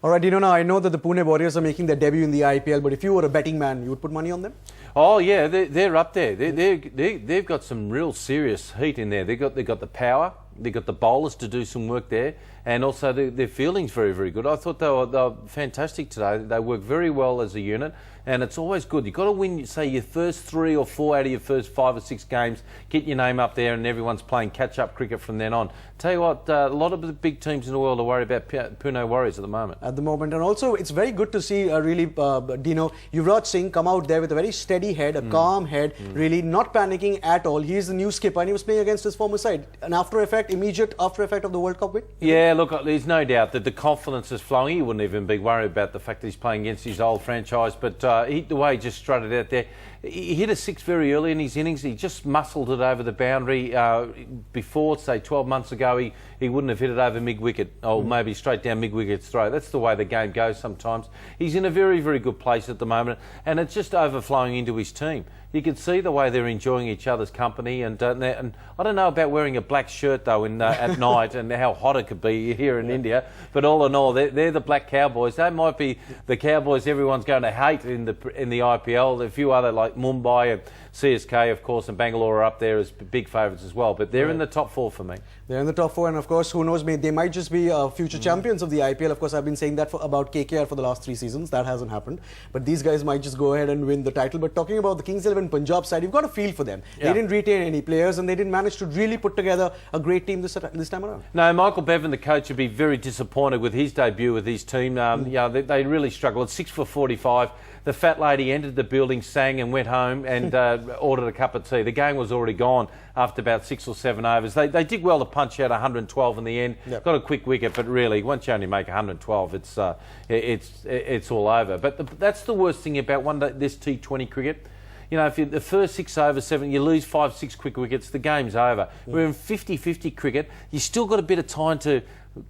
All right, now I know that the Pune Warriors are making their debut in the IPL, but if you were a betting man, you would put money on them? Oh yeah, they're up there. They've got some real serious heat in there. They've got the power. They've got the bowlers to do some work there, and also their fielding's very, very good. I thought they were fantastic today. They work very well as a unit, and it's always good. You've got to win, say, your first 3 or 4 out of your first 5 or 6 games, get your name up there, and everyone's playing catch-up cricket from then on. Tell you what, a lot of the big teams in the world are worried about Pune Warriors at the moment. And also it's very good to see Deano, Yuvraj Singh come out there with a very steady head, a calm head, really not panicking at all. He's the new skipper, and he was playing against his former side. An immediate after effect of the World Cup win? Yeah, look, there's no doubt that the confidence is flowing. He wouldn't even be worried about the fact that he's playing against his old franchise, but the way he just strutted out there, he hit a 6 very early in his innings. He just muscled it over the boundary. Before, say, 12 months ago, he wouldn't have hit it over mid-wicket, or maybe straight down mid-wicket's throat. That's the way the game goes sometimes. He's in a very, very good place at the moment, and it's just overflowing into his team. You can see the way they're enjoying each other's company, and I don't know about wearing a black shirt though at night and how hot it could be here in India. But all in all, they're the black Cowboys. They might be the Cowboys everyone's going to hate in the IPL. A few other like Mumbai and CSK, of course, and Bangalore are up there as big favourites as well. But they're in the top 4 for me. They're in the top 4, and of course, who knows, they might just be future champions of the IPL. Of course, I've been saying that about KKR for the last 3 seasons. That hasn't happened. But these guys might just go ahead and win the title. But talking about the Kings 11 Punjab side, you've got a feel for them. Yeah. They didn't retain any players, and they didn't manage to really put together a great team this time around. No, Michael Bevan, the coach, would be very disappointed with his debut with his team. They really struggled. 6 for 45. The fat lady entered the building, sang and went home and ordered a cup of tea. The game was already gone after about 6 or 7 overs. They did well to punch out 112 in the end. Yep. Got a quick wicket, but really, once you only make 112, it's all over. But that's the worst thing about this T20 cricket. You know, if the first 6 overs, 7, you lose 5, 6 quick wickets, the game's over. We're in 50-50 cricket. You still got a bit of time to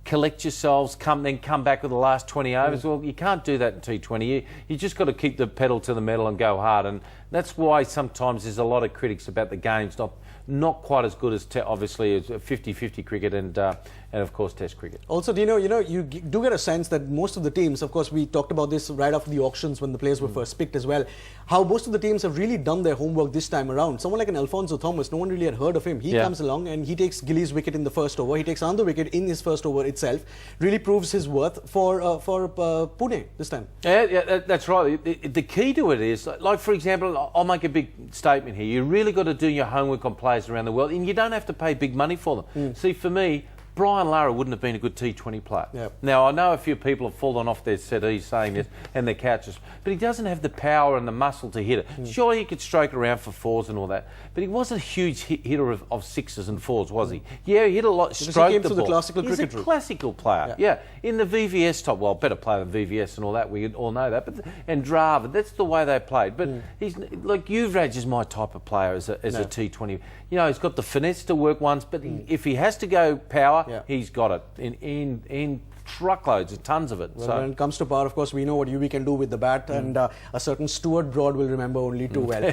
collect yourselves, then come back with the last 20 overs. Well, you can't do that in T20. You just got to keep the pedal to the metal and go hard. And that's why sometimes there's a lot of critics about the games not quite as good as obviously as 50-50 cricket and of course Test cricket. Also, Deano, you do get a sense that most of the teams, of course, we talked about this right after the auctions when the players were first picked as well, how most of the teams have really done their homework this time around. Someone like an Alfonso Thomas, no one really had heard of him. He comes along and he takes Gilly's wicket in the first over. He takes another wicket in his first over itself. Really proves his worth for Pune this time. Yeah, that's right. The key to it is, like for example, I'll make a big statement here. You really got to do your homework on players around the world, and you don't have to pay big money for them. See, for me, Brian Lara wouldn't have been a good T20 player. Yep. Now, I know a few people have fallen off their settees saying this and their couches, but he doesn't have the power and the muscle to hit it. Sure, he could stroke around for 4s and all that, but he wasn't a huge hitter of 6s and 4s, was he? Yeah, he hit a lot, stroked the ball. The classical He's cricket a classical player, yeah. In the VVS top, well, better player than VVS and all that, we all know that, and Drava, that's the way they played. But he's like, Yuvraj is my type of player as a T20. You know, he's got the finesse to work once, but if he has to go power, he's got it in truckloads, tons of it. Well, so when it comes to power, of course, we know what UV can do with the bat, and a certain Stuart Broad will remember only too well.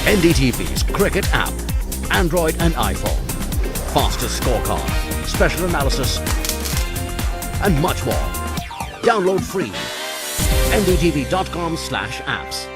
NDTV's cricket app, Android and iPhone, fastest scorecard, special analysis, and much more. Download free. ndtv.com/apps.